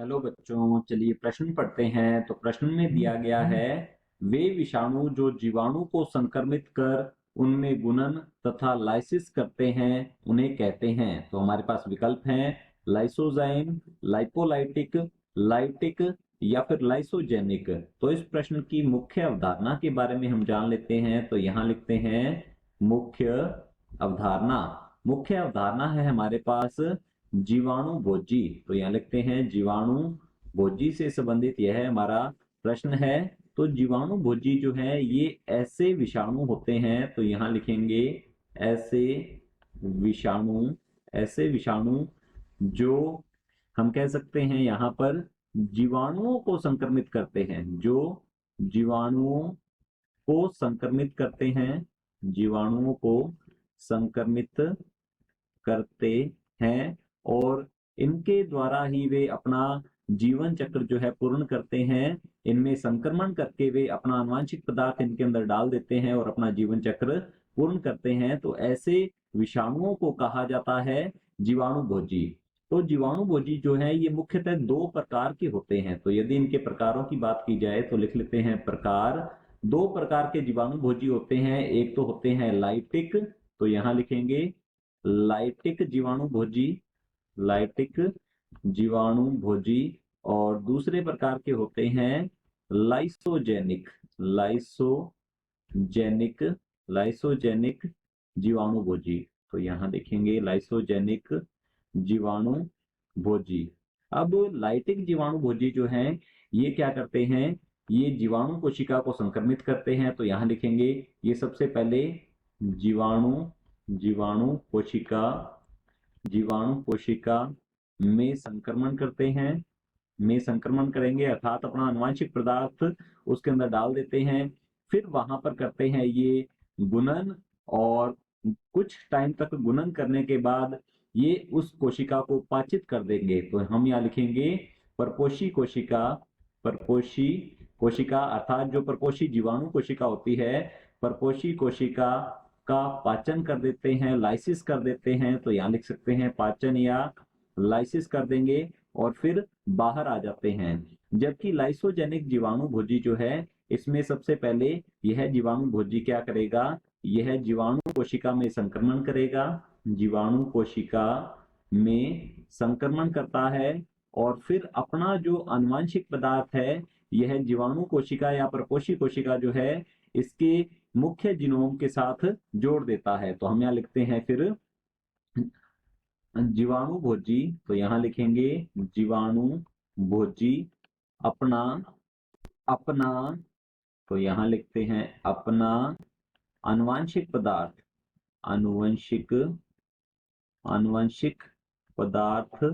Hello बच्चों, चलिए प्रश्न पढ़ते हैं। तो प्रश्न में दिया गया है, वे विषाणु जो जीवाणु को संक्रमित कर उनमें गुणन तथा लाइसिस करते हैं उन्हें कहते हैं। तो हमारे पास विकल्प हैं लाइसोजाइम, लाइपोलाइटिक, लाइटिक या फिर लाइसोजेनिक। तो इस प्रश्न की मुख्य अवधारणा के बारे में हम जान लेते हैं। तो यहाँ लिखते हैं मुख्य अवधारणा। मुख्य अवधारणा है हमारे पास जीवाणु भोजी। तो यहाँ लिखते हैं जीवाणु भोजी से संबंधित यह हमारा प्रश्न है। तो जीवाणु भोजी जो है ये ऐसे विषाणु होते हैं। तो यहाँ लिखेंगे ऐसे विषाणु, ऐसे विषाणु जो हम कह सकते हैं यहाँ पर जीवाणुओं को संक्रमित करते हैं, जो जीवाणुओं को संक्रमित करते हैं, जीवाणुओं को संक्रमित करते हैं और इनके द्वारा ही वे अपना जीवन चक्र जो है पूर्ण करते हैं। इनमें संक्रमण करके वे अपना आनुवंशिक पदार्थ इनके अंदर डाल देते हैं और अपना जीवन चक्र पूर्ण करते हैं। तो ऐसे विषाणुओं को कहा जाता है जीवाणु भोजी। तो जीवाणु भोजी जो है ये मुख्यतः दो प्रकार के होते हैं। तो यदि इनके प्रकारों की बात की जाए तो लिख लेते हैं प्रकार। दो प्रकार के जीवाणु भोजी होते हैं। एक तो होते हैं लाइटिक, तो यहाँ लिखेंगे लाइटिक जीवाणु भोजी, लाइटिक जीवाणु भोजी। और दूसरे प्रकार के होते हैं लाइसोजेनिक, लाइसोजेनिक, लाइसोजेनिक जीवाणु भोजी। तो यहाँ देखेंगे लाइसोजेनिक जीवाणु भोजी। अब लाइटिक जीवाणु भोजी जो हैं ये क्या करते हैं, ये जीवाणु कोशिका को संक्रमित करते हैं। तो यहाँ लिखेंगे ये सबसे पहले जीवाणु, जीवाणु कोशिका, जीवाणु कोशिका में संक्रमण करते हैं, में संक्रमण करेंगे अर्थात अपना आनुवंशिक पदार्थ उसके अंदर डाल देते हैं। फिर वहां पर करते हैं ये गुणन और कुछ टाइम तक गुणन करने के बाद ये उस कोशिका को पाचित कर देंगे। तो हम यहाँ लिखेंगे परपोषी कोशिका, परपोषी कोशिका अर्थात जो परपोषी जीवाणु कोशिका होती है, परपोषी कोशिका का पाचन कर देते हैं, लाइसिस कर देते हैं। तो यहाँ लिख सकते हैं पाचन या लाइसिस कर देंगे और फिर बाहर आ जाते हैं। जबकि लाइसोजेनिक जीवाणु भोजी जो है इसमें सबसे पहले यह जीवाणु भोजी क्या करेगा, यह जीवाणु कोशिका में संक्रमण करेगा, जीवाणु कोशिका में संक्रमण करता है और फिर अपना जो आनुवंशिक पदार्थ है यह जीवाणु कोशिका या परपोषी कोशिका जो है इसके मुख्य जीनोम के साथ जोड़ देता है। तो हम यहाँ लिखते हैं फिर जीवाणु भोजी। तो यहाँ लिखेंगे जीवाणु भोजी अपना, अपना, तो यहाँ लिखते हैं अपना आनुवंशिक पदार्थ, आनुवंशिक, आनुवंशिक पदार्थ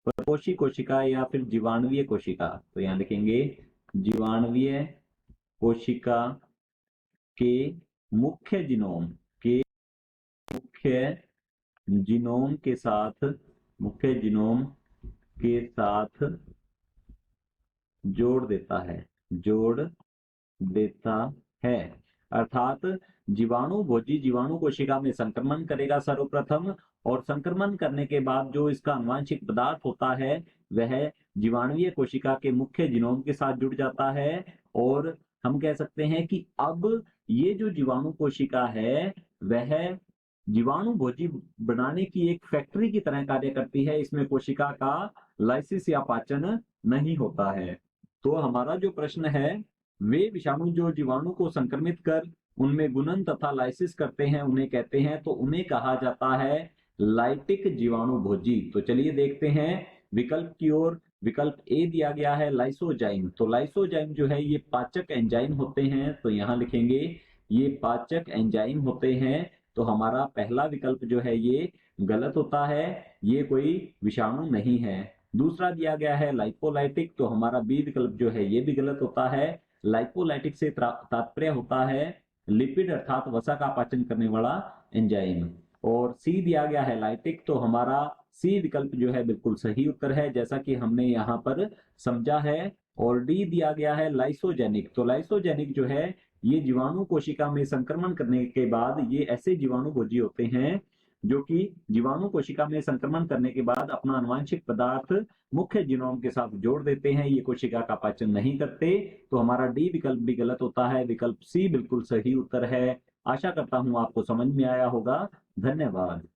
परपोषी कोशिका या फिर जीवाणुवीय कोशिका। तो यहाँ लिखेंगे जीवाणुवीय कोशिका के मुख्य जीनोम, के मुख्य जीनोम के साथ, मुख्य जीनोम के साथ जोड़ देता है, जोड़ देता है। अर्थात जीवाणु भोजी जीवाणु कोशिका में संक्रमण करेगा सर्वप्रथम और संक्रमण करने के बाद जो इसका आनुवंशिक पदार्थ होता है वह जीवाणुवीय कोशिका के मुख्य जीनोम के साथ जुड़ जाता है। और हम कह सकते हैं कि अब ये जो जीवाणु कोशिका है वह जीवाणु भोजी बनाने की एक फैक्ट्री की तरह कार्य करती है। इसमें कोशिका का लाइसिस या पाचन नहीं होता है। तो हमारा जो प्रश्न है, वे विषाणु जो जीवाणु को संक्रमित कर उनमें गुणन तथा लाइसिस करते हैं उन्हें कहते हैं, तो उन्हें कहा जाता है लाइटिक जीवाणु भोजी। तो चलिए देखते हैं विकल्प की ओर। विकल्प ए दिया गया है लाइसोजाइम। तो लाइसोजाइम जो है ये पाचक एंजाइम होते हैं। तो यहाँ लिखेंगे ये पाचक एंजाइम होते हैं। तो हमारा पहला विकल्प जो है ये गलत होता है, ये कोई विषाणु नहीं है। दूसरा दिया गया है लाइपोलाइटिक। तो हमारा बी विकल्प जो है ये भी गलत होता है। लाइपोलाइटिक से तात्पर्य होता है लिपिड अर्थात वसा का पाचन करने वाला एंजाइम। और सी दिया गया है लाइटिक। तो हमारा सी विकल्प जो है बिल्कुल सही उत्तर है जैसा कि हमने यहाँ पर समझा है। और डी दिया गया है लाइसोजेनिक। तो लाइसोजेनिक जो है ये जीवाणु कोशिका में संक्रमण करने के बाद ये ऐसे जीवाणु भोजी होते हैं जो कि जीवाणु कोशिका में संक्रमण करने के बाद अपना आनुवंशिक पदार्थ मुख्य जीनोम के साथ जोड़ देते हैं। ये कोशिका का पाचन नहीं करते। तो हमारा डी विकल्प भी गलत होता है, विकल्प सी बिल्कुल सही उत्तर है। आशा करता हूं आपको समझ में आया होगा। धन्यवाद।